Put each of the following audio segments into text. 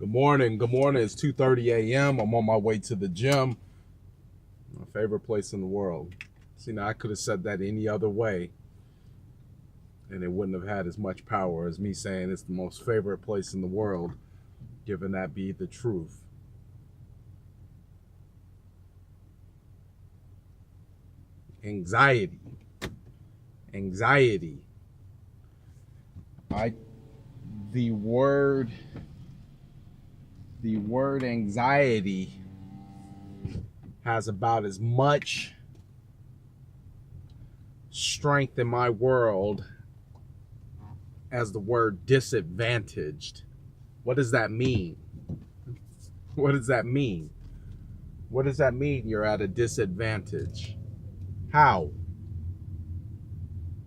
Good morning. Good morning. It's 2:30 a.m. I'm on my way to the gym. My favorite place in the world. See, now I could have said that any other way, and it wouldn't have had as much power as me saying it's the most favorite place in the world, given that be the truth. Anxiety. Anxiety. The word anxiety has about as much strength in my world as the word disadvantaged. What does that mean? What does that mean? What does that mean you're at a disadvantage? How?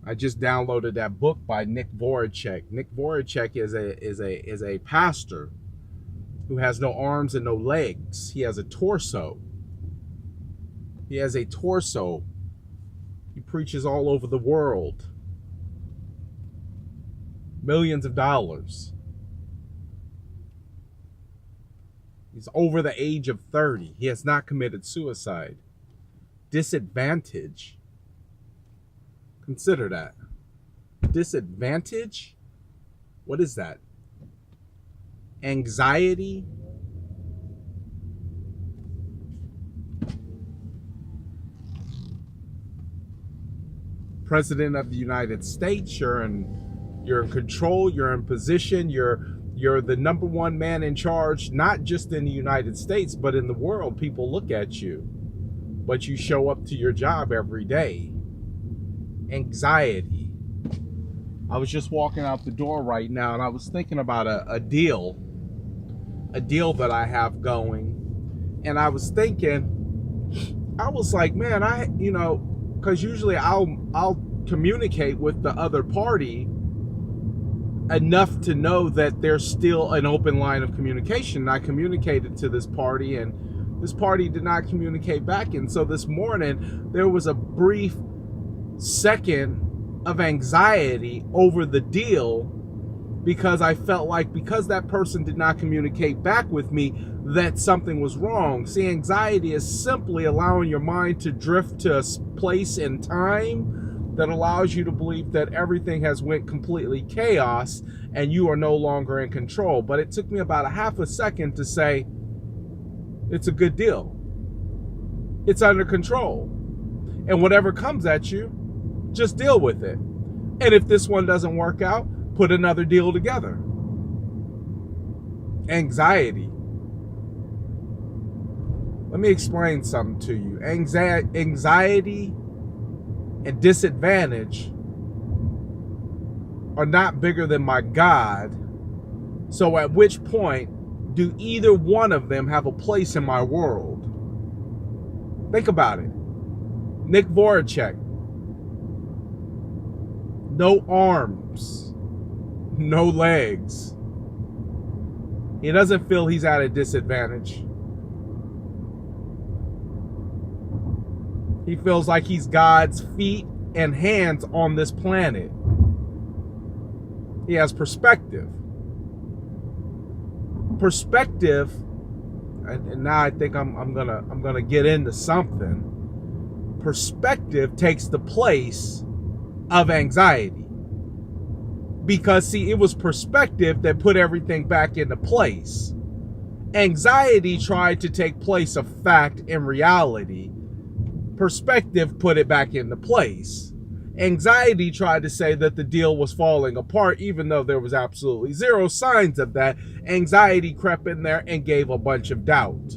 I just downloaded that book by Nick Vujicic. Nick Vujicic is a pastor who has no arms and no legs. He has a torso. He has a torso. He preaches all over the world. Millions of dollars. He's over the age of 30. He has not committed suicide. Disadvantage. Consider that. Disadvantage? What is that? Anxiety? President of the United States, you're in control, you're in position, you're the number one man in charge, not just in the United States, but in the world. People look at you, but you show up to your job every day. Anxiety. I was just walking out the door right now and I was thinking about a deal that I have going. And I was thinking, I was like, man, because usually I'll communicate with the other party enough to know that there's still an open line of communication. And I communicated to this party and this party did not communicate back. And so this morning there was a brief second of anxiety over the deal because I felt like because that person did not communicate back with me that something was wrong. See, anxiety is simply allowing your mind to drift to a place in time that allows you to believe that everything has went completely chaos and you are no longer in control. But it took me about a half a second to say, it's a good deal. It's under control. And whatever comes at you, just deal with it. And if this one doesn't work out, put another deal together. Anxiety. Let me explain something to you. Anxiety and disadvantage are not bigger than my God. So at which point do either one of them have a place in my world? Think about it. Nick Vujicic. No arms, no legs. He doesn't feel he's at a disadvantage. He feels like he's God's feet and hands on this planet. He has perspective. Perspective, and now I think I'm gonna get into something. Perspective takes the place of anxiety. Because see, it was perspective that put everything back into place. Anxiety tried to take place of fact and reality. Perspective put it back into place. Anxiety tried to say that the deal was falling apart, even though there was absolutely zero signs of that. Anxiety crept in there and gave a bunch of doubt.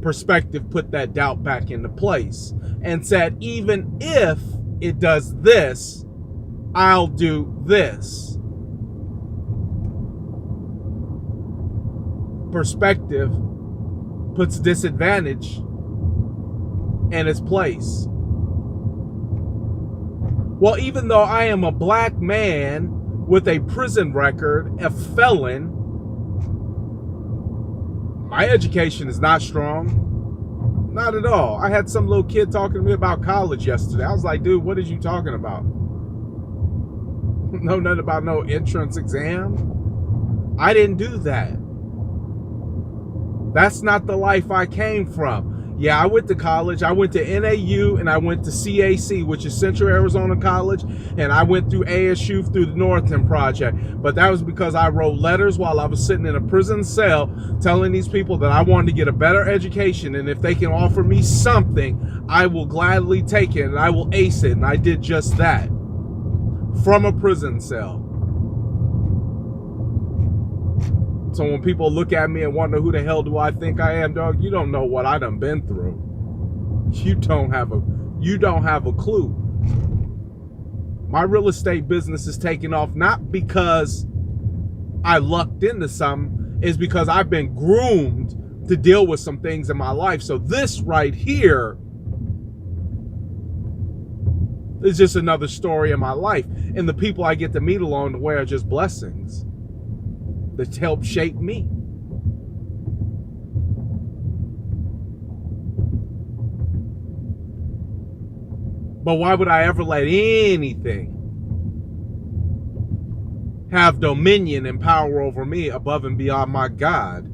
Perspective put that doubt back into place and said, even if it does this, I'll do this. Perspective puts disadvantage in its place. Well, even though I am a black man with a prison record, a felon, my education is not strong. Not at all. I had some little kid talking to me about college yesterday. I was like, dude, what are you talking about? Know nothing about no entrance exam. I didn't do that. That's not the life I came from. Yeah, I went to college. I went to NAU and I went to CAC, which is Central Arizona College, and I went through ASU through the Northern Project. But that was because I wrote letters while I was sitting in a prison cell telling these people that I wanted to get a better education, and if they can offer me something, I will gladly take it and I will ace it. And I did just that from a prison cell. So when people look at me and wonder who the hell do I think I am, dog, you don't know what I done been through. You don't have a clue. My real estate business is taking off not because I lucked into something, it's because I've been groomed to deal with some things in my life. So this right here is just another story in my life. And the people I get to meet along the way are just blessings that help shape me. But why would I ever let anything have dominion and power over me above and beyond my God?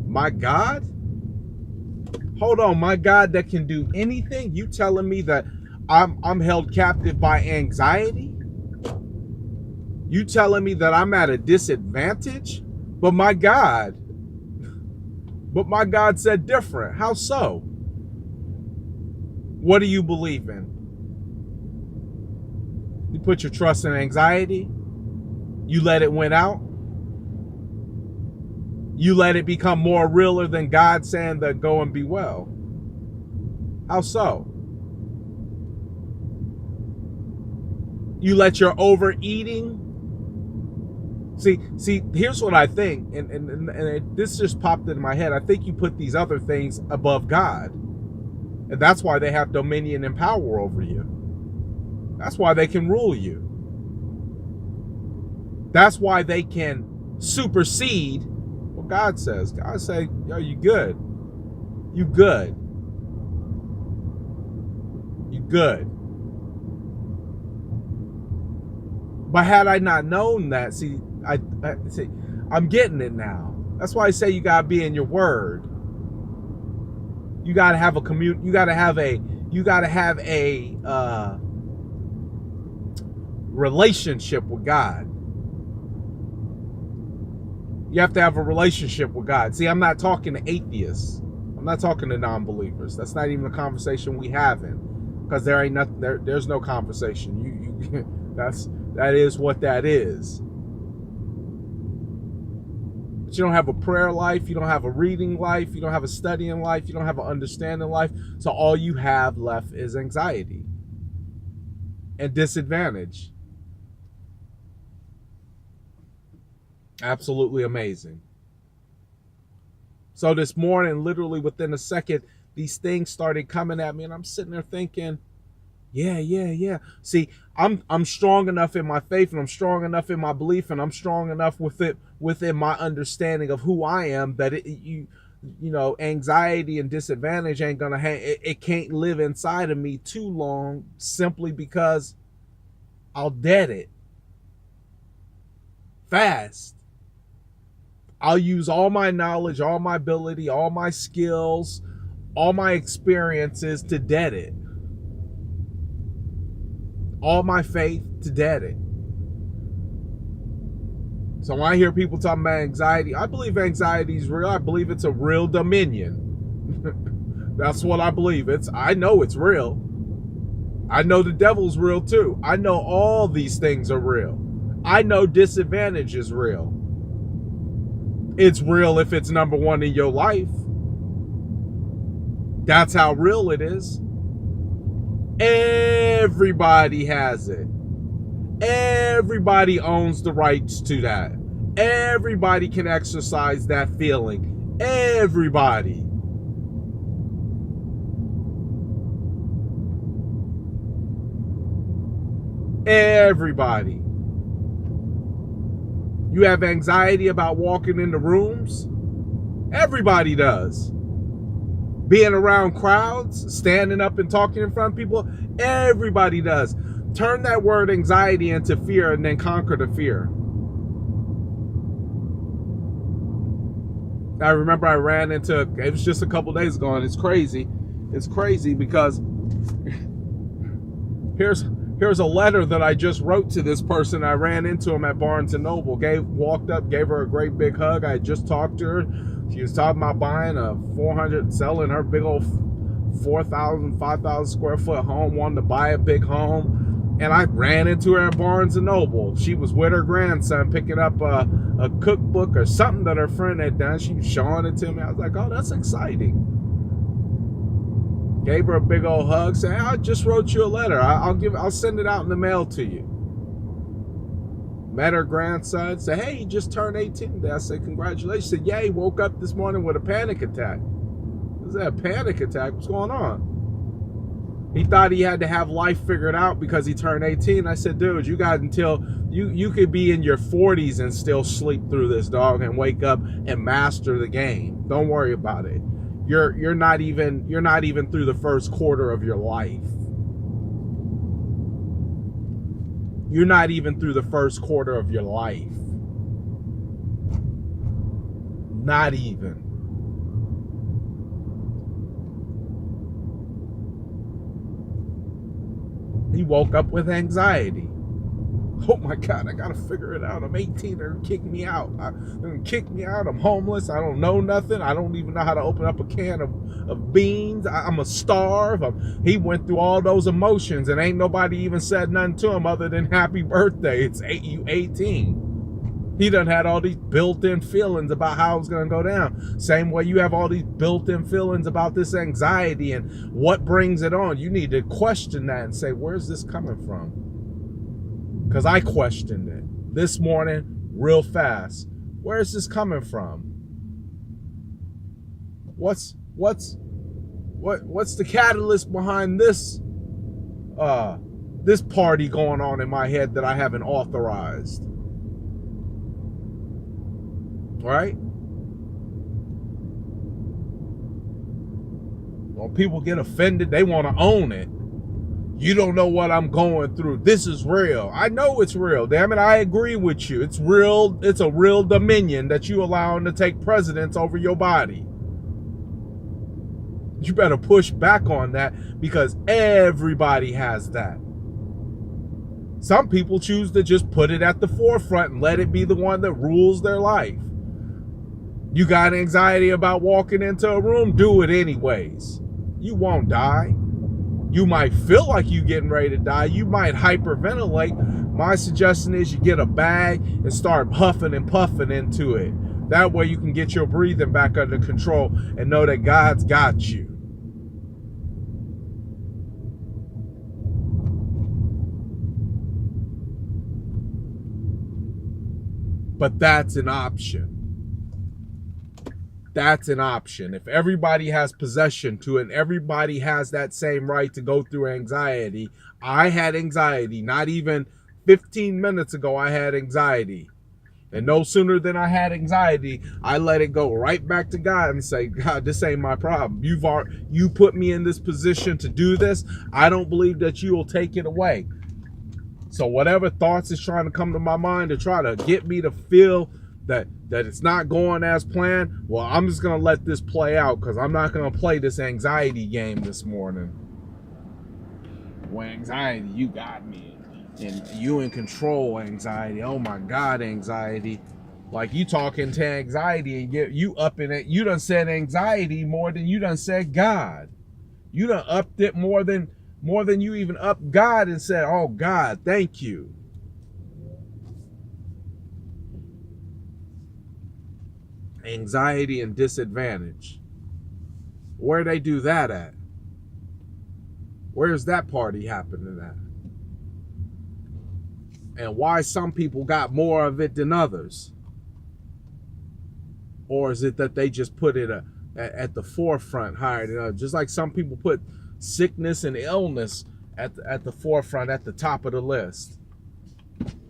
My God? Hold on, my God that can do anything? You telling me that I'm held captive by anxiety? You telling me that I'm at a disadvantage? But my God said different. How so? What do you believe in? You put your trust in anxiety? You let it win out? You let it become more realer than God saying that go and be well? How so? You let your overeating? See, here's what I think, and this just popped into my head. I think you put these other things above God, and that's why they have dominion and power over you. That's why they can rule you. That's why they can supersede what God says. God say, yo, you good. You good. You good. But had I not known that, see, I'm getting it now. That's why I say you gotta be in your word. You gotta have a you gotta have a relationship with God. You have to have a relationship with God. See, I'm not talking to atheists. I'm not talking to non-believers. That's not even a conversation we having, because there ain't nothing. There's no conversation. That is what that is. But you don't have a prayer life, you don't have a reading life, you don't have a studying life, you don't have an understanding life. So all you have left is anxiety and disadvantage. Absolutely amazing. So this morning, literally within a second, these things started coming at me, and I'm sitting there thinking, yeah. See, I'm strong enough in my faith, and I'm strong enough in my belief, and I'm strong enough within my understanding of who I am that you know, anxiety and disadvantage ain't gonna it can't live inside of me too long, simply because I'll dead it fast. I'll use all my knowledge, all my ability, all my skills, all my experiences to dead it. All my faith to dead it. So when I hear people talking about anxiety, I believe anxiety is real. I believe it's a real dominion. That's what I believe. I know it's real. I know the devil's real too. I know all these things are real. I know disadvantage is real. It's real if it's number one in your life. That's how real it is. Everybody has it. Everybody owns the rights to that. Everybody can exercise that feeling. Everybody. Everybody. You have anxiety about walking into rooms? Everybody does. Being around crowds, standing up and talking in front of people? Everybody does. Turn that word anxiety into fear and then conquer the fear. I remember I ran into, it was just a couple days ago, and it's crazy. It's crazy because here's a letter that I just wrote to this person. I ran into him at Barnes & Noble, walked up, gave her a great big hug. I had just talked to her. She was talking about buying a 400, selling her big old 4,000, 5,000 square foot home, wanted to buy a big home. And I ran into her at Barnes & Noble. She was with her grandson picking up a cookbook or something that her friend had done. She was showing it to me. I was like, oh, that's exciting. Gave her a big old hug, saying, I just wrote you a letter. I'll send it out in the mail to you. Met her grandson, said, hey, he just turned 18 today. I said, congratulations. She said, yeah, he woke up this morning with a panic attack. Is that a panic attack? What's going on? He thought he had to have life figured out because he turned 18. I said, dude, you got until you could be in your 40s and still sleep through this, dog, and wake up and master the game. Don't worry about it. You're not even through the first quarter of your life. You're not even through the first quarter of your life. Not even. He woke up with anxiety. Oh my God, I gotta figure it out. I'm 18, they're gonna kick me out. They're gonna kick me out. I'm homeless. I don't know nothing. I don't even know how to open up a can of beans. I'm a starve. He went through all those emotions and ain't nobody even said nothing to him other than happy birthday. You 18. He done had all these built-in feelings about how it's gonna go down. Same way you have all these built-in feelings about this anxiety and what brings it on. You need to question that and say, where's this coming from? Because I questioned it this morning real fast. Where's this coming from? What's the catalyst behind this this party going on in my head that I haven't authorized? Right? When people get offended, they want to own it. You don't know what I'm going through. This is real. I know it's real. Damn it, I agree with you. It's real. It's a real dominion that you allowing to take precedence over your body. You better push back on that because everybody has that. Some people choose to just put it at the forefront and let it be the one that rules their life. You got anxiety about walking into a room? Do it anyways. You won't die. You might feel like you're getting ready to die. You might hyperventilate. My suggestion is you get a bag and start huffing and puffing into it. That way you can get your breathing back under control and know that God's got you. But that's an option. That's an option. If everybody has possession to it, everybody has that same right to go through anxiety. I had anxiety. Not even 15 minutes ago, I had anxiety. And no sooner than I had anxiety, I let it go right back to God and say, God, this ain't my problem. You put me in this position to do this. I don't believe that you will take it away. So whatever thoughts is trying to come to my mind to try to get me to feel that it's not going as planned, well, I'm just going to let this play out because I'm not going to play this anxiety game this morning. Well, anxiety, you got me. And you in control, anxiety. Oh my God, anxiety. Like you talking to anxiety and you up in it. You done said anxiety more than you done said God. You done upped it more than you even upped God and said, oh God, thank you. Anxiety and disadvantage. Where they do that at? Where's that party happening at? And why some people got more of it than others? Or is it that they just put it at the forefront higher than others? Just like some people put sickness and illness at the forefront, at the top of the list.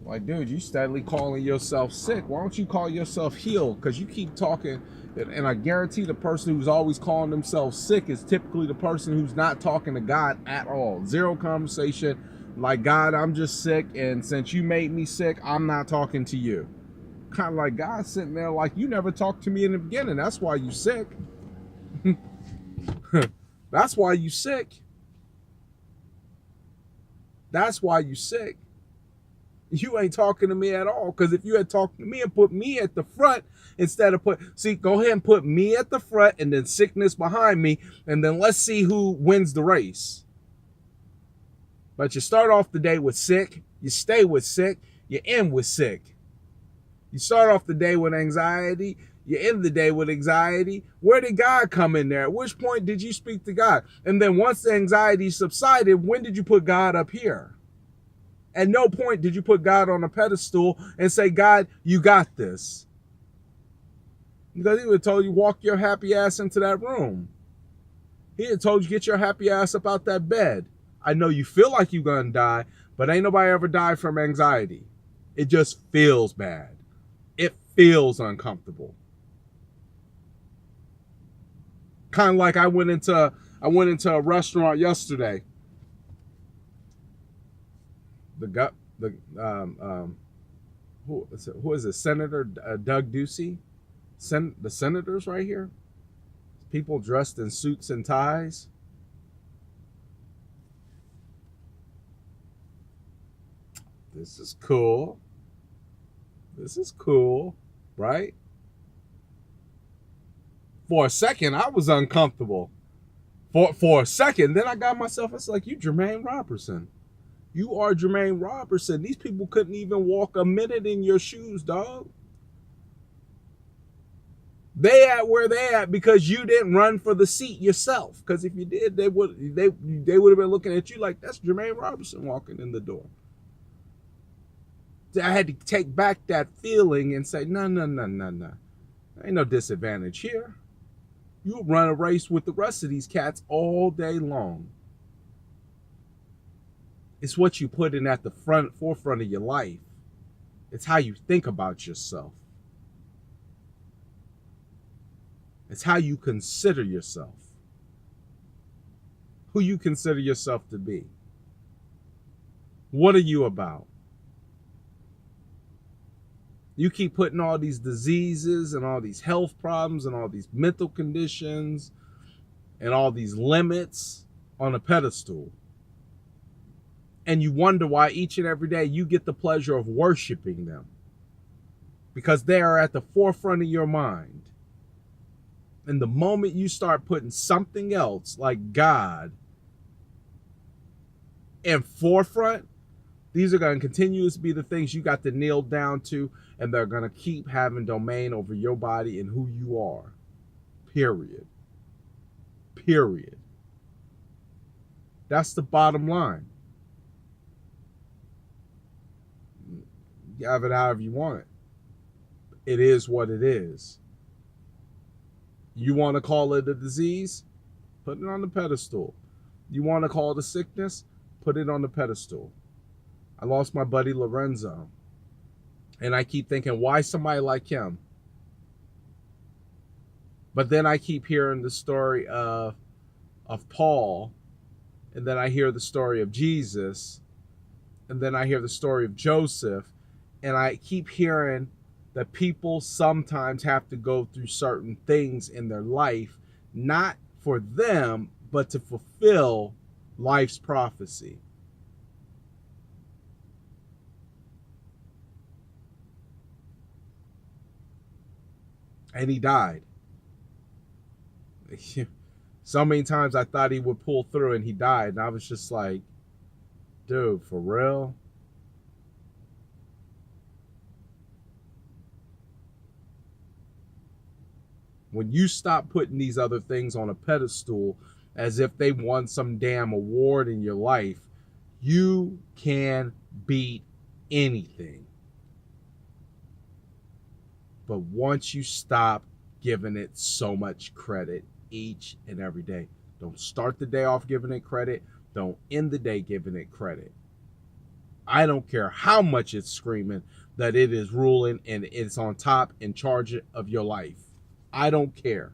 Like, dude, you steadily calling yourself sick. Why don't you call yourself healed? Because you keep talking, and I guarantee the person who's always calling themselves sick is typically the person who's not talking to God at all. Zero conversation. Like, God, I'm just sick, and since you made me sick, I'm not talking to you. Kind of like God sitting there like, you never talked to me in the beginning. That's why you sick. That's why you sick. That's why you sick. You ain't talking to me at all. Because if you had talked to me and put me at the front instead of go ahead and put me at the front and then sickness behind me, and then let's see who wins the race. But you start off the day with sick, you stay with sick, you end with sick. You start off the day with anxiety, you end the day with anxiety. Where did God come in there? At which point did you speak to God? And then once the anxiety subsided, when did you put God up here? At no point did you put God on a pedestal and say, God, you got this. Because he would have told you, walk your happy ass into that room. He had told you, get your happy ass up out that bed. I know you feel like you're going to die, but ain't nobody ever died from anxiety. It just feels bad. It feels uncomfortable. Kind of like I went into a restaurant yesterday. Who is it? Senator Doug Ducey? The senators right here? People dressed in suits and ties. This is cool. This is cool, right? For a second, I was uncomfortable. For a second, then I got myself, it's like, you Jermaine Robertson. You are Jermaine Robertson. These people couldn't even walk a minute in your shoes, dog. They at where they at because you didn't run for the seat yourself. Because if you did, they would have been looking at you like, that's Jermaine Robertson walking in the door. I had to take back that feeling and say, no. Ain't no disadvantage here. You'll run a race with the rest of these cats all day long. It's what you put in at the forefront of your life. It's how you think about yourself. It's how you consider yourself. Who you consider yourself to be. What are you about? You keep putting all these diseases and all these health problems and all these mental conditions and all these limits on a pedestal. And you wonder why each and every day you get the pleasure of worshiping them. Because they are at the forefront of your mind. And the moment you start putting something else like God in forefront, these are going to continue to be the things you got to kneel down to, and they're going to keep having domain over your body and who you are. Period. Period. That's the bottom line. You have it however you want it. It is what it is. You want to call it a disease? Put it on the pedestal. You want to call it a sickness? Put it on the pedestal. I lost my buddy Lorenzo. And I keep thinking, why somebody like him? But then I keep hearing the story of Paul. And then I hear the story of Jesus. And then I hear the story of Joseph. And I keep hearing that people sometimes have to go through certain things in their life, not for them, but to fulfill life's prophecy. And he died. So many times I thought he would pull through and he died. And I was just like, dude, for real? When you stop putting these other things on a pedestal as if they won some damn award in your life, you can beat anything. But once you stop giving it so much credit each and every day, don't start the day off giving it credit. Don't end the day giving it credit. I don't care how much it's screaming that it is ruling and it's on top in charge of your life. I don't care.